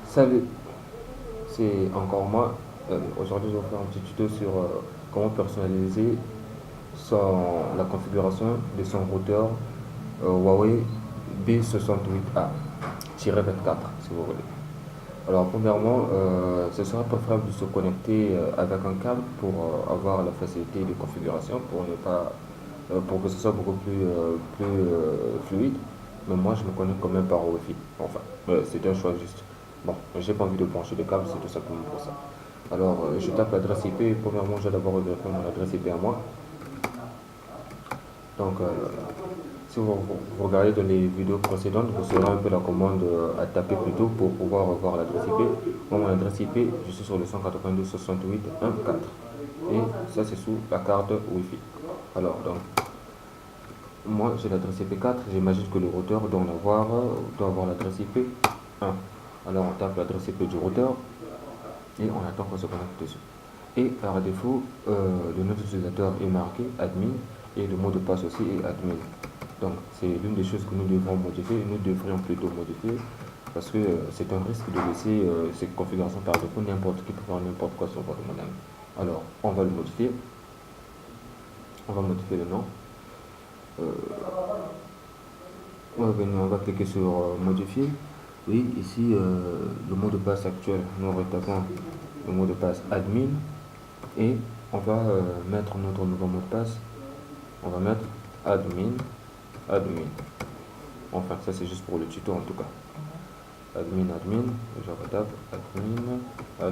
Salut, c'est encore moi. Aujourd'hui, je vais vous faire un petit tuto sur comment personnaliser la configuration de son routeur Huawei B68A-24 si vous voulez. Alors, premièrement, ce sera préférable de se connecter avec un câble pour avoir la facilité de configuration pour que ce soit beaucoup plus fluide. Mais moi, je me connecte quand même par Wi-Fi. Enfin, c'est un choix juste. Bon, j'ai pas envie de brancher de câble, c'est tout simplement pour ça. Alors, je tape l'adresse IP. Premièrement, je vais d'abord vérifier mon adresse IP à moi. Donc, si vous regardez dans les vidéos précédentes, vous saurez un peu la commande à taper plus tôt pour pouvoir voir l'adresse IP. Moi, mon adresse IP, je suis sur le 192.68.1.4. Et ça, c'est sous la carte Wi-Fi. Alors, donc, moi, j'ai l'adresse IP 4. J'imagine que le routeur doit avoir l'adresse IP 1. Alors, on tape l'adresse IP du routeur et on attend qu'on se connecte dessus. Et par défaut, le nom d'utilisateur est marqué admin et le mot de passe aussi est admin. Donc c'est l'une des choses que nous devons modifier, nous devrions plutôt modifier parce que c'est un risque de laisser cette configuration par défaut, n'importe qui peut faire n'importe quoi sur votre modem. Alors on va le modifier, on va modifier le nom. On va cliquer sur modifier. Oui, ici le mot de passe actuel, nous retapons le mot de passe admin et on va mettre notre nouveau mot de passe. On va mettre admin. Enfin, ça c'est juste pour le tuto en tout cas. Admin, je retape admin. Ok,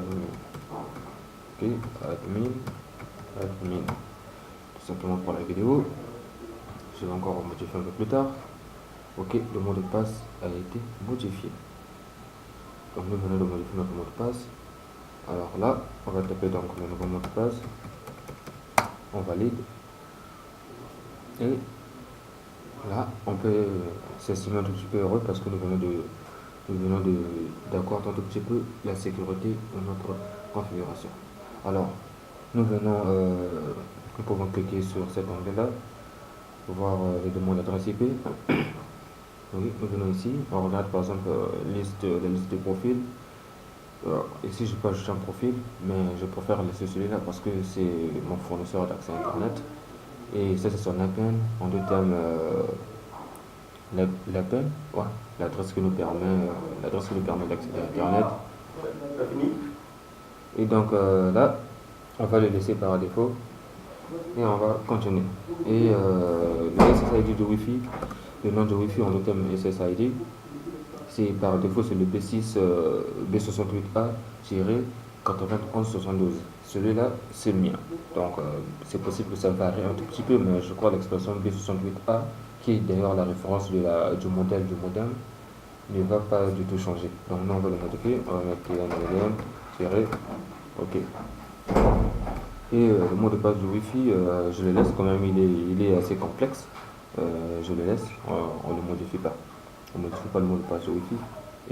admin. Tout simplement pour la vidéo. Je vais encore modifier un peu plus tard. Ok, le mot de passe a été modifié. Donc nous venons de modifier notre mot de passe. Alors là, on va taper donc le nouveau mot de passe. On valide. Et là, on peut s'estimer un tout petit peu heureux parce que nous venons d'accroître un tout petit peu la sécurité de notre configuration. Alors, nous pouvons cliquer sur cet onglet-là, voir les demandes d'adresse IP. Oui, nous venons ici, on regarde par exemple la liste de profils. Ici, je peux ajouter un profil, mais je préfère laisser celui-là parce que c'est mon fournisseur d'accès Internet. Et ça, c'est son APN, en deux termes, l'APN, ouais, l'adresse qui nous permet d'accéder à Internet. Et donc là, on va le laisser par défaut et on va continuer. Et le SSID de Wi-Fi, le nom de Wi-Fi en deux termes SSID, c'est par défaut c'est le B6 B68A-9172. Celui-là, c'est le mien. Donc, c'est possible que ça varie un tout petit peu, mais je crois l'expression B68A, qui est d'ailleurs la référence du modèle du modem, ne va pas du tout changer. Donc, nous, on va le modifier. On va mettre modem, OK. Et le mot de passe du Wi-Fi, je le laisse quand même, il est assez complexe. Je le laisse, on ne le modifie pas. On ne modifie pas le mot de passe du Wi-Fi.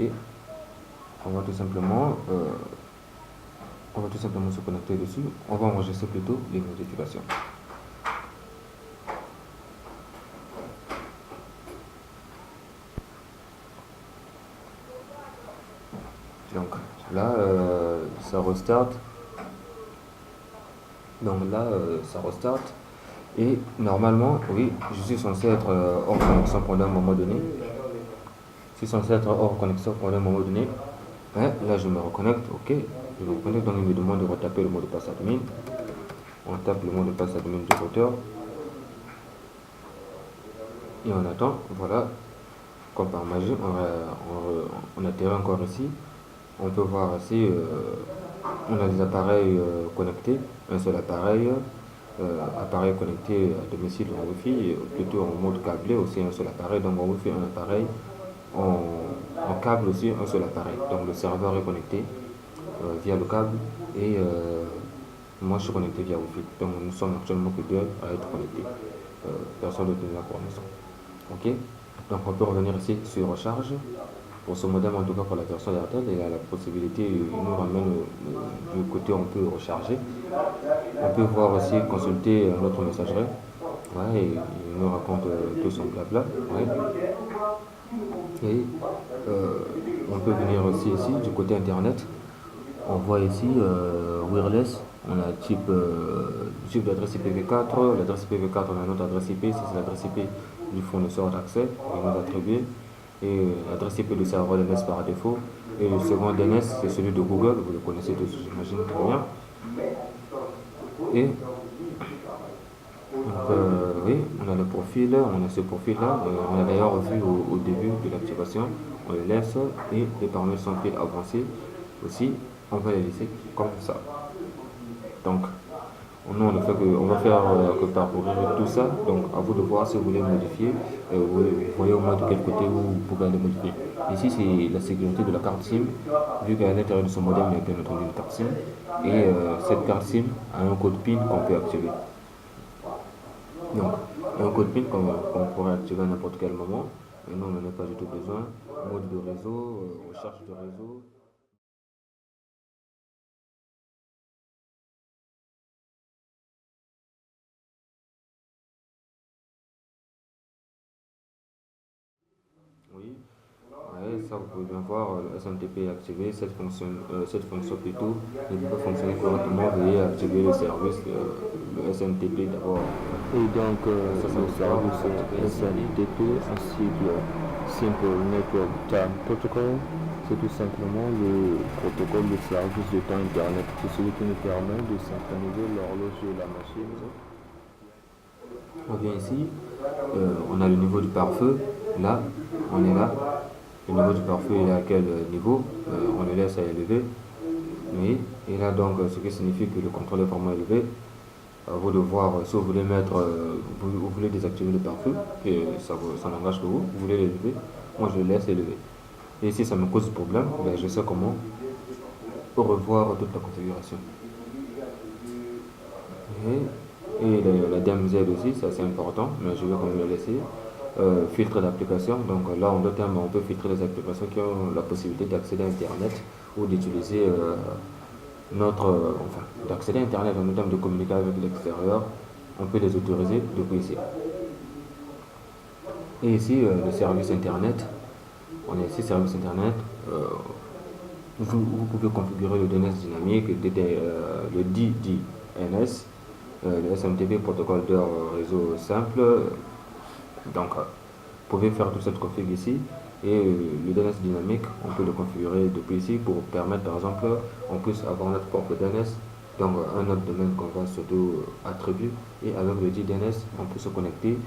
Et on va tout simplement se connecter dessus. On va enregistrer plutôt les notifications. Donc là, ça restart. Donc là, ça restart. Et normalement, oui, je suis censé être hors connexion pendant un moment donné. Je suis censé être hors connexion pendant un moment donné. Hein, là, je me reconnecte, ok. Je me reconnecte, donc il me demande de retaper le mot de passe admin. On tape le mot de passe admin du routeur. Et on attend, voilà. Comme par magie, on atterrit encore ici. On peut voir ici, on a des appareils connectés. Un seul appareil. Appareil connecté à domicile en Wi-Fi, plutôt en mode câblé aussi un seul appareil. Donc en Wi-Fi un appareil, en câble aussi un seul appareil. Donc le serveur est connecté via le câble et moi je suis connecté via Wi-Fi. Donc nous sommes actuellement que deux à être connectés. Personne d'autre n'est là pour l'instant. Ok. Donc on peut revenir ici sur recharge. Pour ce modem, en tout cas pour la version d'Airtel, il a la possibilité, il nous ramène du côté où on peut recharger. On peut voir aussi, consulter notre messagerie. Ouais, et il nous raconte tout son blabla. Ouais. Et on peut venir aussi ici du côté internet. On voit ici wireless. On a type d'adresse IPv4. L'adresse IPv4, on a notre adresse IP. Ça, c'est l'adresse IP du fournisseur d'accès. Il nous attribue. Et l'adresse IP du serveur DNS par défaut. Et le second DNS, c'est celui de Google. Vous le connaissez tous, j'imagine très bien. Et donc, oui, on a le profil, on a ce profil-là. On a d'ailleurs vu au début de l'activation. On le laisse et les paramètres sans fil avancés aussi. On va les laisser comme ça. Donc, nous, on va faire que parcourir tout ça. Donc, à vous de voir si vous voulez modifier. Vous voyez au moins de quel côté vous pouvez aller modifier. Ici, c'est la sécurité de la carte SIM. Vu qu'à l'intérieur de ce modem, il y a bien entendu une carte SIM. Et cette carte SIM a un code PIN qu'on peut activer. Donc, un code PIN qu'on pourrait activer à n'importe quel moment. Mais nous, on n'en a pas du tout besoin. Mode de réseau, recherche de réseau. Oui, ouais, ça vous pouvez bien voir, le SMTP est activé, cette fonction plutôt ne peut pas fonctionner correctement, veuillez activer le service, le SMTP d'abord. Et donc, Ça le ne service pas SNTP ainsi que Simple Network Time Protocol, c'est tout simplement le protocole de service de temps Internet. C'est celui qui nous permet de synchroniser l'horloge de la machine. On vient ici, on a le niveau du pare-feu, là, on est là. Le niveau du pare-feu il est à quel niveau? On le laisse à élever. Oui, et là donc ce qui signifie que le contrôle est vraiment élevé. À vous de voir si vous voulez vous voulez désactiver le pare-feu, et ça n'engage que vous, vous voulez l'élever. Moi je le laisse élever. Et si ça me cause problème, ben, je sais comment revoir toute la configuration. Et la DMZ aussi, c'est assez important, mais je vais quand même le laisser. Filtre d'application, donc là en d'autres termes, on peut filtrer les applications qui ont la possibilité d'accéder à Internet ou d'utiliser enfin, d'accéder à Internet en termes de communiquer avec l'extérieur. On peut les autoriser depuis ici. Et ici, le service Internet. On a ici service Internet. Vous pouvez configurer le DNS dynamique, le DDNS, le SMTP, protocole de réseau simple. Donc, vous pouvez faire toute cette config ici. Et le DNS dynamique, on peut le configurer depuis ici pour permettre, par exemple, on puisse avoir notre propre DNS, donc un autre domaine qu'on va surtout attribuer. Et avec le DNS, on peut se connecter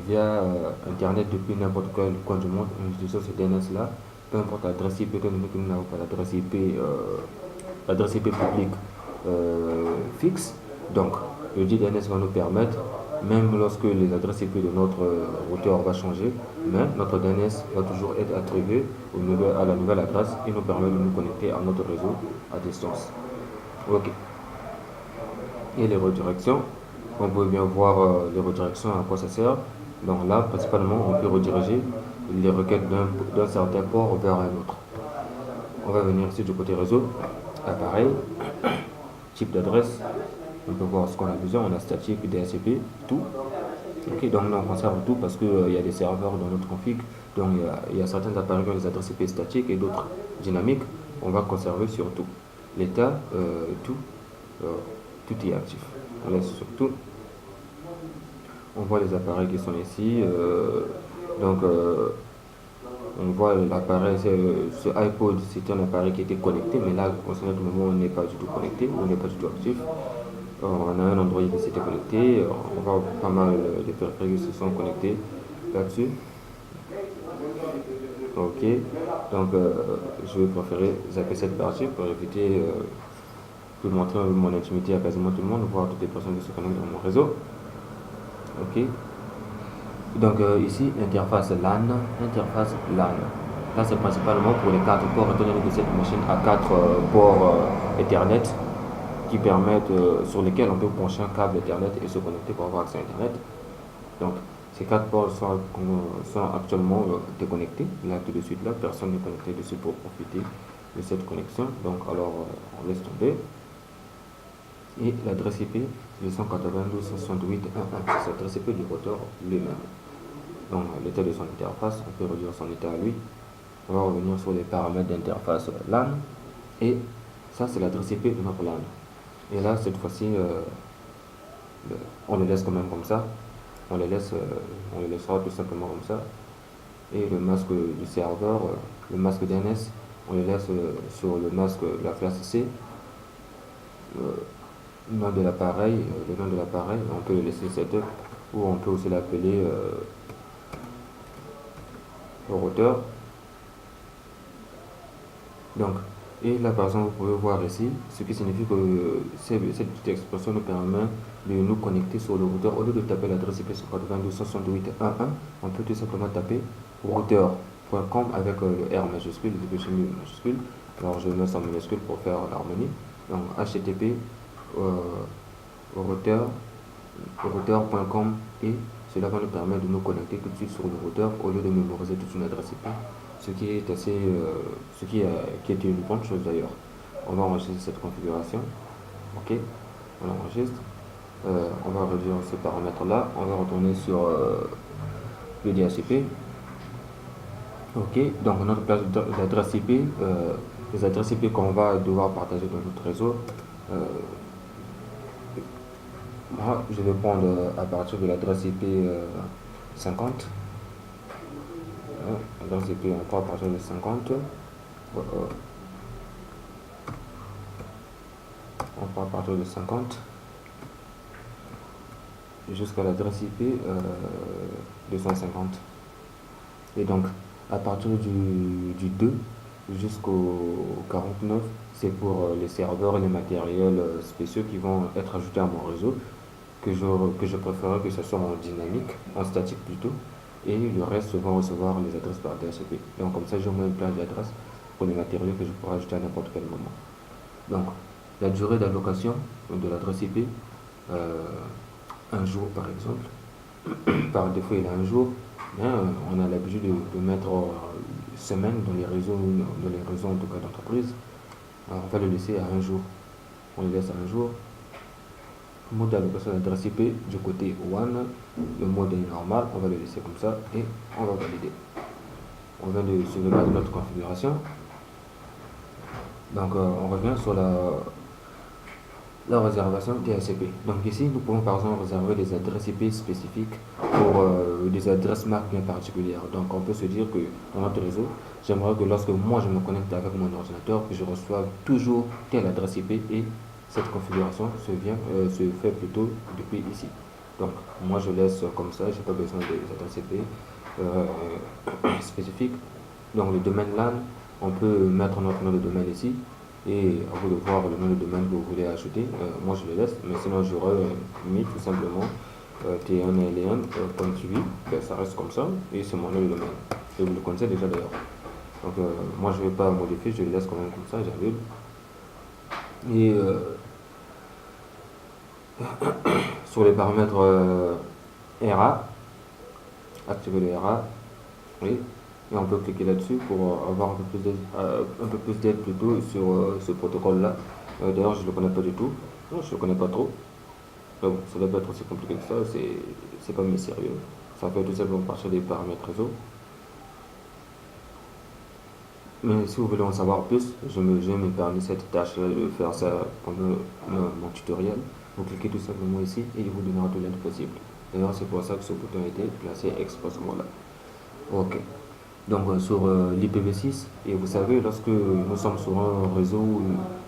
via Internet depuis n'importe quel coin du monde en utilisant ce DNS-là. Peu importe l'adresse IP, que nous n'avons pas l'adresse IP publique fixe. Donc, le DNS va nous permettre, même lorsque les adresses IP de notre routeur va changer, mais notre DNS va toujours être attribué à la nouvelle adresse et nous permet de nous connecter à notre réseau à distance. Ok. Et les redirections, on peut bien voir les redirections, à quoi ça sert. Donc là, principalement, on peut rediriger les requêtes d'un certain port vers un autre. On va venir ici du côté réseau, appareil, type d'adresse. On peut voir ce qu'on a besoin, on a statique, DHCP, tout. Ok, donc là on conserve tout parce qu'il y a des serveurs dans notre config. Donc il y a certains appareils qui ont des adresses IP statiques et d'autres dynamiques. On va conserver sur tout. L'état, tout est actif. On laisse sur tout. On voit les appareils qui sont ici. On voit l'appareil, ce iPod, c'est un appareil qui était connecté, mais là, en ce moment, on n'est pas du tout connecté, on n'est pas du tout actif. On a un Android qui s'était connecté, on voit pas mal de périphériques qui se sont connectés là-dessus. Ok, donc je vais préférer zapper cette partie pour éviter de montrer mon intimité à quasiment tout le monde, voir toutes les personnes qui se connectent dans mon réseau. Ok. Donc ici, interface LAN. Là, c'est principalement pour les 4 ports, étant donné que cette machine a 4 ports Ethernet qui permettent, sur lesquels on peut brancher un câble Ethernet et se connecter pour avoir accès à Internet. Donc, Ces 4 ports sont actuellement déconnectés. Là, tout de suite, là, personne n'est connecté dessus pour profiter de cette connexion. Donc, alors, on laisse tomber. Et l'adresse IP 292.168.1.1, c'est l'adresse IP du routeur lui-même. Donc, l'état de son interface, on peut réduire son état à lui. On va revenir sur les paramètres d'interface LAN. Et ça, c'est l'adresse IP de notre LAN. Et là, cette fois-ci, on le laisse quand même comme ça. On le laissera tout simplement comme ça. Et le masque du serveur, le masque DNS, on le laisse sur le masque de la classe C. Le nom de l'appareil, on peut le laisser setup ou on peut aussi l'appeler le routeur. Donc, et là par exemple, vous pouvez voir ici, ce qui signifie que cette petite expression nous permet de nous connecter sur le routeur. Au lieu de taper l'adresse IP 192.168.1.1, on peut tout simplement taper routeur.com avec le R majuscule, le majuscule. Alors je mets ça en minuscule pour faire l'harmonie. Donc HTTP routeur.com, et cela va nous permettre de nous connecter tout de suite sur le routeur au lieu de mémoriser toute une adresse IP, ce qui est qui est une bonne chose d'ailleurs. On va enregistrer cette configuration. Ok, on enregistre. On va réduire ce paramètre là. On va retourner sur le DHCP. Ok, donc notre place d'adresse IP, les adresses IP qu'on va devoir partager dans notre réseau. Moi, je vais prendre à partir de l'adresse IP 50. L'adresse IP, on prend à partir de 50. On prend à partir de 50 jusqu'à l'adresse IP 250. Et donc, à partir du 2 jusqu'au 49, c'est pour les serveurs et les matériels spéciaux qui vont être ajoutés à mon réseau, que je préférerais que ce soit en dynamique, en statique plutôt, et le reste vont recevoir les adresses par DHCP. Donc comme ça, j'ai au moins une plage d'adresses pour les matériels que je pourrai ajouter à n'importe quel moment. Donc, la durée d'allocation de l'adresse IP, un jour par exemple. Par défaut, il a un jour, mais on a l'habitude de mettre semaine dans les réseaux en tout cas d'entreprise. Alors on va le laisser à un jour. On le laisse à un jour. Mode d'allocation d'adresse IP du côté one, le mode est normal, on va le laisser comme ça et on va valider. On vient de sauvegarder notre configuration. Donc on revient sur la réservation DHCP. Donc ici, nous pouvons par exemple réserver des adresses IP spécifiques pour des adresses marques bien particulières. Donc on peut se dire que dans notre réseau, j'aimerais que lorsque moi je me connecte avec mon ordinateur, que je reçoive toujours telle adresse IP, et cette configuration se fait plutôt depuis ici. Donc moi je laisse comme ça, j'ai pas besoin des adresses IP spécifiques. Donc le domaine LAN, on peut mettre notre nom de domaine ici, et à vous de voir le nom de domaine que vous voulez ajouter. Moi je le laisse, mais sinon j'aurais mis tout simplement t1ln.tv, ça reste comme ça, et c'est mon nom de domaine. Et vous le connaissez déjà d'ailleurs. Donc moi je ne vais pas modifier, je le laisse quand même comme ça, j'annule. Et sur les paramètres RA, activer le RA, oui. Et on peut cliquer là-dessus pour avoir un peu plus d'aide plutôt sur ce protocole-là. D'ailleurs, je ne le connais pas du tout. Non, je ne le connais pas trop. Mais bon, ça doit pas être aussi compliqué que ça. C'est pas mes sérieux. Ça fait tout simplement partir des paramètres réseau. Mais si vous voulez en savoir plus, je me permis cette tâche-là de faire ça pendant mon tutoriel. Vous cliquez tout simplement ici et il vous donnera tout l'aide possible. D'ailleurs, c'est pour ça que ce bouton a été placé expressément là. Ok. Donc sur l'IPv6, et vous savez, lorsque nous sommes sur un réseau où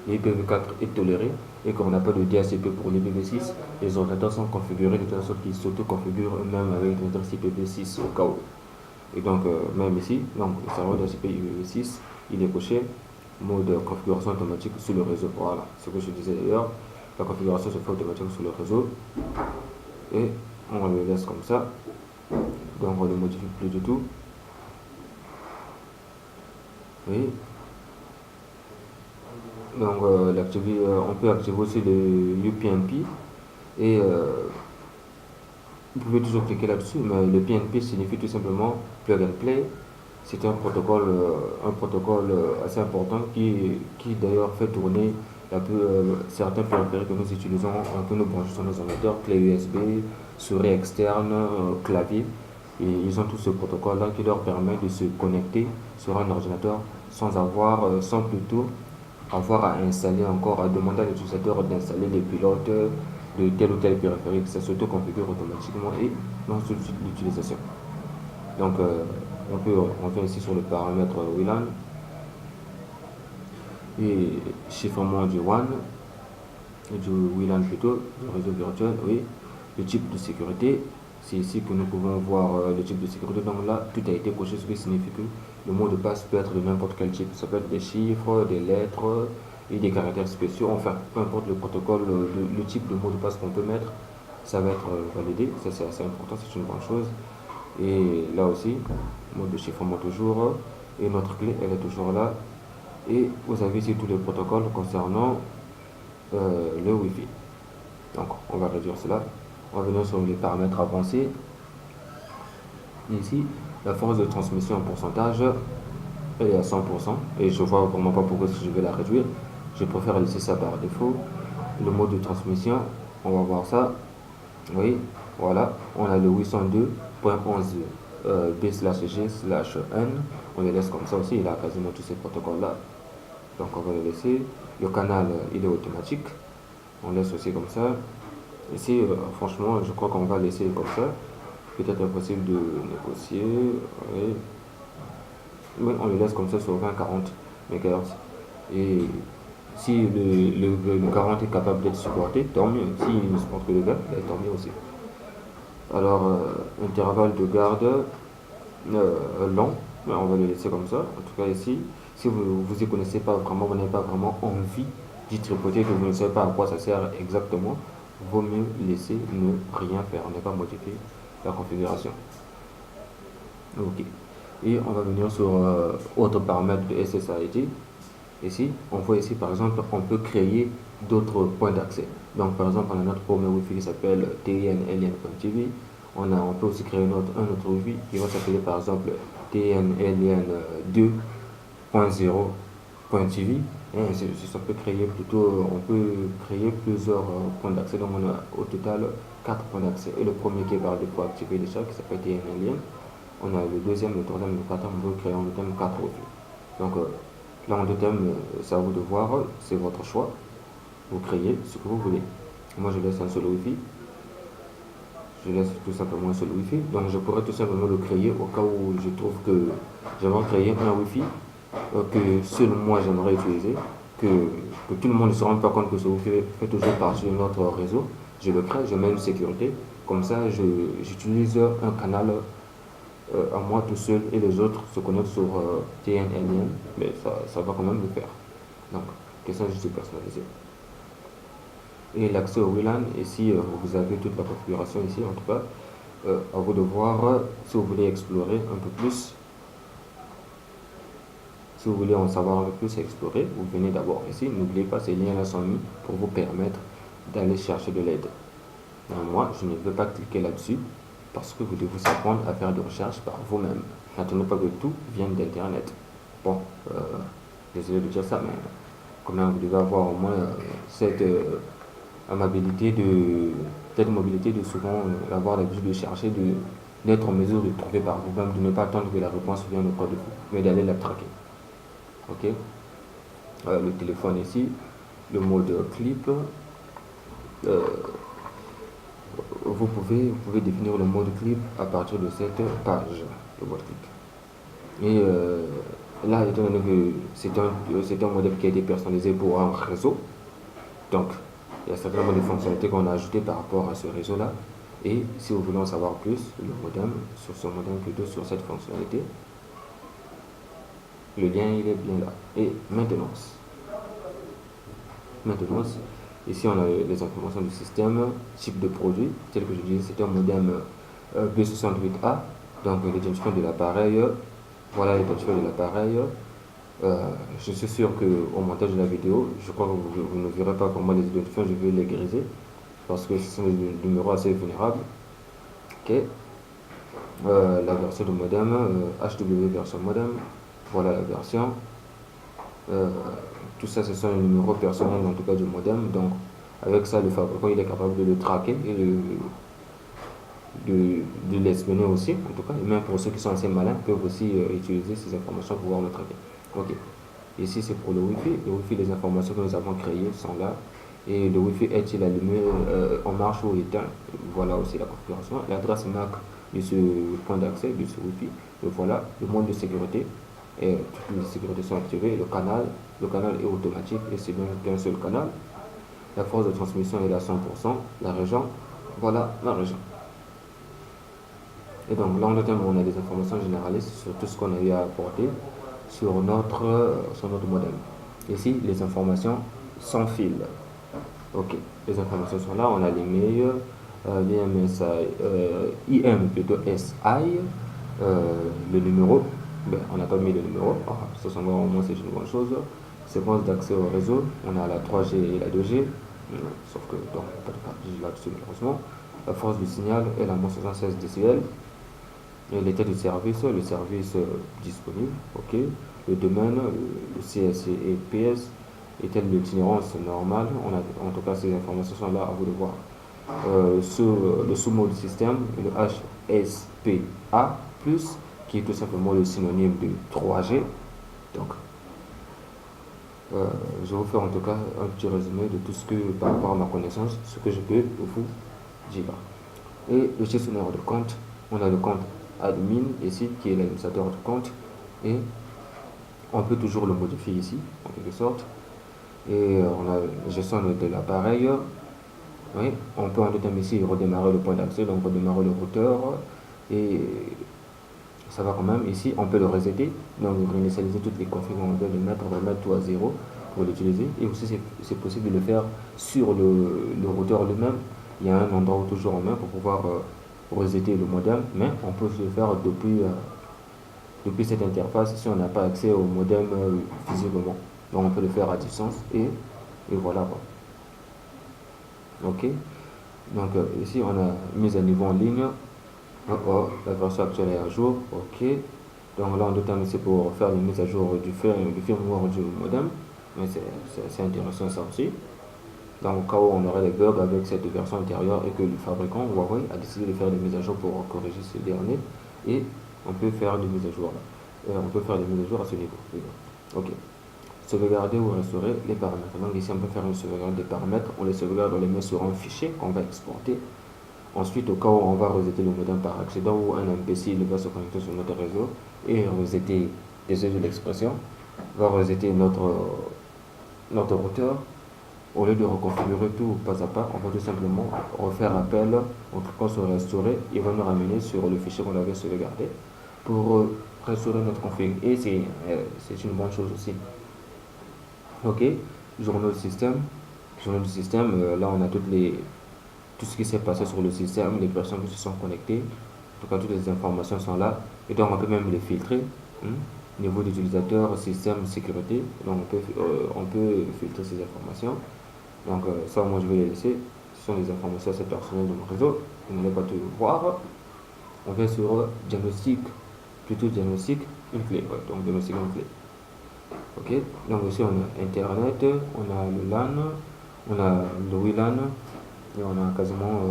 l'IPv4 est toléré et qu'on n'a pas de DHCP pour l'IPv6, les ordinateurs sont configurés de telle sorte qu'ils s'auto-configurent eux-mêmes avec l'adresse IPv6 au cas où. Et donc même ici, donc, le serveur DHCP IPv6, il est coché mode configuration automatique sur le réseau. Voilà, ce que je disais d'ailleurs, la configuration se fait automatique sur le réseau et on le laisse comme ça. Donc on ne le modifie plus du tout. Oui. Donc on peut activer aussi le UPnP, et vous pouvez toujours cliquer là-dessus, mais le PNP signifie tout simplement plug and play. C'est un protocole assez important qui d'ailleurs fait tourner un peu certains périphériques que nous utilisons, que nous branchons sur nos ordinateurs, clé USB, souris externe, clavier. Et ils ont tout ce protocole-là qui leur permet de se connecter sur un ordinateur sans plutôt avoir à installer encore, à demander à l'utilisateur d'installer les pilotes de tel ou tel périphérique. Ça s'auto-configure automatiquement et lance tout de suite l'utilisation. Donc, on vient ici sur le paramètre WLAN et chiffrement du WAN, du WLAN plutôt, du réseau virtuel, oui. Le type de sécurité, c'est ici que nous pouvons voir le type de sécurité. Donc là, tout a été coché, ce qui signifie que le mot de passe peut être de n'importe quel type. Ça peut être des chiffres, des lettres et des caractères spéciaux. Enfin, peu importe le protocole, le type de mot de passe qu'on peut mettre, ça va être validé. Ça, c'est assez important, c'est une bonne chose. Et là aussi, mode de chiffrement toujours. Et notre clé, elle est toujours là. Et vous avez ici tous les protocoles concernant le Wi-Fi. Donc, on va réduire cela. On va venir sur les paramètres avancés. Ici, la force de transmission en pourcentage, elle est à 100%. Et je vois vraiment pas pourquoi je vais la réduire. Je préfère laisser ça par défaut. Le mode de transmission, on va voir ça. Oui, voilà. On a le 802.11 B/G/N. On les laisse comme ça aussi. Il a quasiment tous ces protocoles-là. Donc, on va les laisser. Le canal, il est automatique. On laisse aussi comme ça. Ici, franchement, je crois qu'on va laisser comme ça. Peut-être impossible de négocier. Oui. Mais on le laisse comme ça sur 20-40 MHz. Et si le 40 est capable d'être supporté, tant mieux. S'il ne supporte que le 20, tant mieux aussi. Alors, intervalle de garde long, on va le laisser comme ça. En tout cas, ici, si vous y connaissez pas vraiment, vous n'avez pas vraiment envie d'y tripoter, que vous ne savez pas à quoi ça sert exactement, vaut mieux laisser ne rien faire, ne pas modifier la configuration. Ok. Et on va venir sur autre paramètre de SSID. Ici, on voit ici par exemple, on peut créer d'autres points d'accès. Donc par exemple, on a notre premier Wi-Fi qui s'appelle TNLN.TV. On peut aussi créer un autre Wi-Fi qui va s'appeler par exemple TNLN2.0.TV. On peut créer plusieurs points d'accès. Donc on a au total 4 points d'accès. Et le premier qui est par défaut activé déjà, qui s'appelle TNLN. On a le deuxième, le troisième, le quatrième, on peut créer en total 4 Wi-Fi. Donc là en deux thèmes, c'est à vous de voir, c'est votre choix. Vous créez ce que vous voulez. Moi je laisse un seul Wi-Fi. Je laisse tout simplement un seul Wi-Fi. Donc je pourrais tout simplement le créer au cas où je trouve que j'aimerais créer un Wi-Fi que seul moi j'aimerais utiliser, que tout le monde ne se rende pas compte que ce Wi-Fi fait toujours partie de notre réseau. Je le crée, je mets une sécurité. Comme ça, j'utilise un canal à moi tout seul et les autres se connectent sur TNLN, mais ça va quand même le faire. Donc, question juste personnalisée. Et l'accès au WLAN, ici vous avez toute la configuration ici en tout cas. À vous de voir si vous voulez explorer un peu plus. Si vous voulez en savoir un peu plus et explorer, vous venez d'abord ici. N'oubliez pas, ces liens-là sont mis pour vous permettre d'aller chercher de l'aide. Moi, je ne veux pas cliquer là-dessus parce que vous devez vous apprendre à faire des recherches par vous-même. N'attendez pas que tout vienne d'Internet. Bon, désolé de dire ça, mais quand même, vous devez avoir au moins cette mobilité de souvent avoir l'habitude de chercher, d'être en mesure de trouver par vous-même, de ne pas attendre que la réponse vienne auprès de vous, mais d'aller la traquer. Ok, le téléphone ici, le mode clip. Vous pouvez définir le mode clip à partir de cette page de mode clip. Et là, étant donné que c'est un modèle qui a été personnalisé pour un réseau, donc il y a certainement des fonctionnalités qu'on a ajoutées par rapport à ce réseau-là. Et si vous voulez en savoir plus, le modem, sur ce modem plutôt sur cette fonctionnalité, le lien il est bien là. Et maintenance. Ici on a les informations du système, type de produit, tel que je disais, c'est un modem B68A, donc l'identifiant de l'appareil, voilà l'identifiant de l'appareil. Je suis sûr qu'au montage de la vidéo, je crois que vous ne verrez pas comment les identifiants, je vais les griser, parce que ce sont des numéros assez vulnérables. Ok. La version de modem, HW version modem, voilà la version. Tout ça, ce sont les numéros personnels en tout cas du modem. Donc, avec ça, le fabricant il est capable de le traquer et de l'espionner aussi, en tout cas. Et même pour ceux qui sont assez malins, peuvent aussi utiliser ces informations pour pouvoir le traquer. Ok. Ici, c'est pour le Wi-Fi. Le Wi-Fi, les informations que nous avons créées sont là. Et le Wi-Fi est-il allumé, en marche ou éteint? Voilà aussi la configuration. L'adresse MAC de ce point d'accès, de ce Wi-Fi. Et voilà, le mode de sécurité. Et toutes les sécurités sont activées. Le canal est automatique et c'est bien un seul canal. La force de transmission est à 100%. La région, voilà la région. Et donc là, on a des informations généralistes sur tout ce qu'on a eu à apporter sur notre modem. Ici, les informations sans fil. Ok, les informations sont là. On a l'email, IM plutôt SI, le numéro. Ben, on n'a pas mis le numéro. Ah, ça au moins c'est une bonne chose. Séquence d'accès au réseau. On a la 3G et la 2G. Sauf que donc, pas de 4G là-dessus malheureusement. La force du signal est la moins 76 décibels. L'état du service, le service disponible, ok. Le domaine, le CSC et PS, est-elle l'itinérance normale? En tout cas, ces informations sont là à vous de voir. Le sous-mode système, le HSPA+, qui est tout simplement le synonyme de 3G. Donc, je vais vous faire en tout cas un petit résumé de tout ce que, par rapport à ma connaissance, ce que je peux vous dire. Et le gestionnaire de compte, on a le compte admin ici qui est l'administrateur de compte et on peut toujours le modifier ici en quelque sorte. Et on a la gestion de l'appareil. Oui, on peut en deuxième ici redémarrer le point d'accès, donc redémarrer le routeur et ça va quand même. Ici on peut le resetter, donc réinitialiser toutes les configurations, on peut le mettre, remettre tout à zéro pour l'utiliser. Et aussi c'est possible de le faire sur le routeur lui-même. Il y a un endroit où toujours en main pour pouvoir resetter le modem, mais on peut le faire depuis cette interface si on n'a pas accès au modem physiquement. Donc on peut le faire à distance et voilà quoi. Ok. Donc ici on a mise à niveau en ligne. La version actuelle est à jour. Ok. Donc là on doit c'est pour faire les mises à jour du firmware du modem. Mais c'est intéressant ça aussi. Dans le cas où on aurait des bugs avec cette version intérieure et que le fabricant Huawei a décidé de faire des mises à jour pour corriger ces derniers, et on peut faire des mises à jour là. On peut faire des mises à jour à ce niveau. Ok. Sauvegarder ou restaurer les paramètres. Donc ici on peut faire une sauvegarde des paramètres, on les sauvegarde, on les met sur un fichier qu'on va exporter. Ensuite, au cas où on va resetter le modem par accident ou un imbécile va se connecter sur notre réseau et resetter, désolé de l'expression, va resetter notre routeur. Au lieu de reconfigurer tout pas à pas, on va tout simplement refaire appel au cliquant sur restaurer. Il va nous ramener sur le fichier qu'on avait sauvegardé pour restaurer notre config. Et c'est une bonne chose aussi. Ok, journal du système. Journal du système, là on a tout ce qui s'est passé sur le système, les personnes qui se sont connectées. En tout cas, toutes les informations sont là. Et donc on peut même les filtrer. Niveau d'utilisateur, système, sécurité. Donc on peut filtrer ces informations. Donc ça, moi je vais les laisser. Ce sont les informations assez personnelles de mon réseau. Vous n'allez pas tout voir. On vient sur diagnostic, plutôt diagnostic, une clé. Ouais, donc diagnostic, une clé. Ok. Donc ici on a Internet, on a le LAN, on a le WLAN et on a quasiment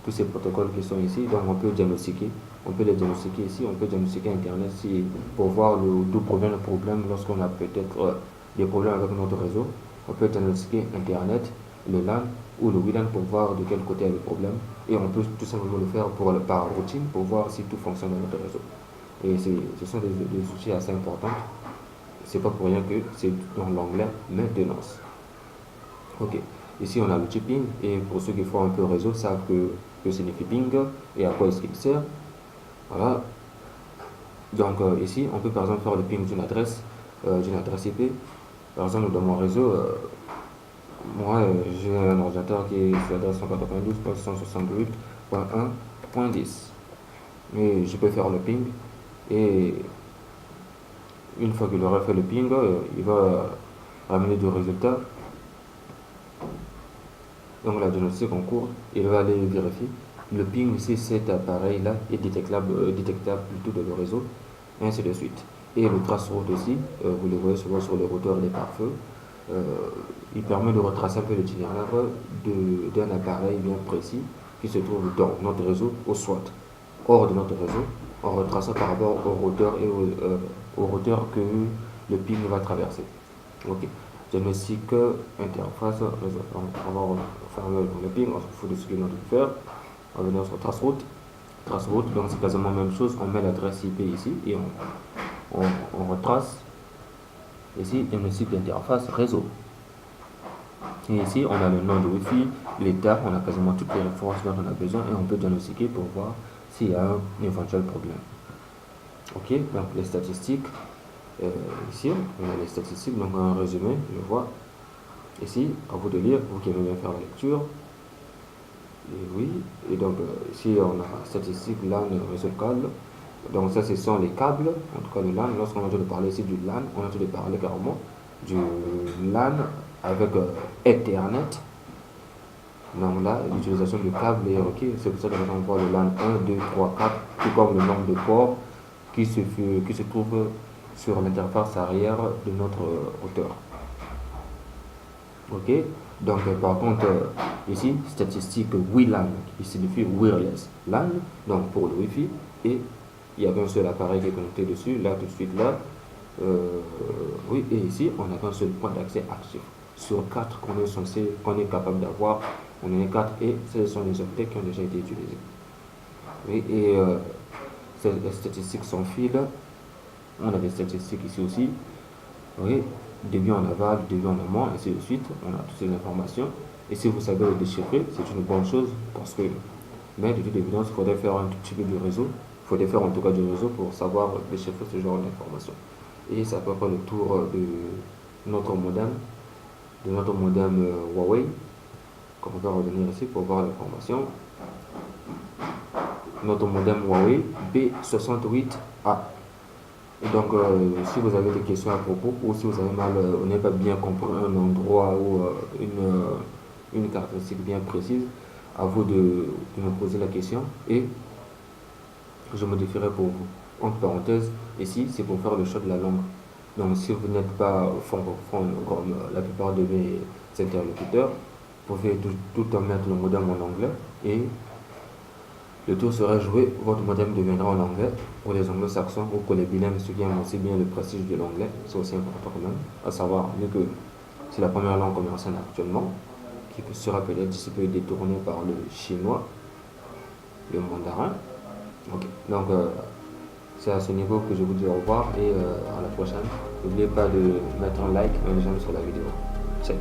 tous ces protocoles qui sont ici. Donc on peut diagnostiquer. On peut les diagnostiquer ici. On peut diagnostiquer Internet pour voir d'où provient le problème lorsqu'on a peut-être des problèmes avec notre réseau. On peut diagnostiquer Internet, le LAN ou le WLAN pour voir de quel côté est le problème. Et on peut tout simplement le faire par routine pour voir si tout fonctionne dans notre réseau. Et ce sont des outils assez importants. C'est pas pour rien que c'est dans l'onglet maintenance. Ok. Ici on a l'outil ping et pour ceux qui font un peu réseau savent que signifie ping et à quoi est-ce qu'il sert. Voilà. Donc ici on peut par exemple faire le ping d'une adresse IP. Par exemple, dans mon réseau, moi j'ai un ordinateur qui est sur l'adresse 192.168.1.10. Mais je peux faire le ping et une fois qu'il aura fait le ping, il va ramener du résultat. Donc la diagnostic en cours, il va aller vérifier le ping, si cet appareil-là est détectable plutôt dans le réseau, et ainsi de suite. Et le traceroute aussi, vous le voyez souvent sur les routeurs des pare-feu, il permet de retracer un peu l'itinéraire d'un appareil bien précis qui se trouve dans notre réseau ou soit hors de notre réseau, en retraçant par rapport au routeur et au routeur que le ping va traverser. Ok. Diagnostic interface réseau. On va fermer le ping, on se fout de ce qu'il a de faire. On va venir sur traceroute. Traceroute, donc c'est quasiment la même chose. On met l'adresse IP ici et on retrace. Ici, diagnostic d'interface réseau. Et ici, on a le nom de Wi-Fi, l'état, on a quasiment toutes les références dont on a besoin et on peut diagnostiquer pour voir s'il y a un éventuel problème. Ok, donc les statistiques. Ici, on a les statistiques, donc un résumé, je vois. Ici, à vous de lire, vous qui aimez bien faire la lecture. Et oui, et donc ici on a statistiques LAN réseau câble. Donc ça ce sont les câbles, en tout cas le LAN. Lorsqu'on a entendu parler ici du LAN, on a entendu parler carrément du LAN avec Ethernet. Donc là, l'utilisation du câble est requise. C'est pour ça que on voit le LAN 1, 2, 3, 4, tout comme le nombre de ports qui se trouve sur l'interface arrière de notre routeur. Ok, donc par contre ici statistique WLAN qui signifie wireless LAN, donc pour le Wi-Fi, et il y avait un seul appareil qui est connecté dessus, là tout de suite là, oui, et ici on a un seul point d'accès actif sur 4 qu'on est capable d'avoir. On en a 4 et ce sont des objets qui ont déjà été utilisés. Oui, et ces statistiques sans fil, on a des statistiques ici aussi. Oui, début en aval, début en amont, ainsi de suite. On a toutes ces informations. Et si vous savez le déchiffrer, c'est une bonne chose parce que, mais de toute évidence, il faudrait faire un tout petit peu du réseau. Il faudrait faire en tout cas du réseau pour savoir déchiffrer ce genre d'informations. Et ça peut faire le tour de notre modem, Huawei. Comme on va revenir ici pour voir l'information. Notre modem Huawei B68A. Et donc, si vous avez des questions à propos, ou si vous avez mal, vous n'avez pas bien compris un endroit ou une caractéristique bien précise, à vous de me poser la question et je modifierai pour vous. Entre parenthèses, ici, c'est pour faire le choix de la langue. Donc, si vous n'êtes pas francophone comme la plupart de mes interlocuteurs, vous pouvez tout en mettre le modem en anglais et le tour sera joué, votre modem deviendra en anglais pour les anglo-saxons ou pour les bilingues, ceux qui aiment aussi bien le prestige de l'anglais, c'est aussi important quand même, à savoir vu que c'est la première langue qu'on enseigne actuellement, qui sera peut-être d'ici peu détournée par le chinois, le mandarin. Okay. Donc c'est à ce niveau que je vous dis au revoir et à la prochaine. N'oubliez pas de mettre un like et un j'aime sur la vidéo. Check.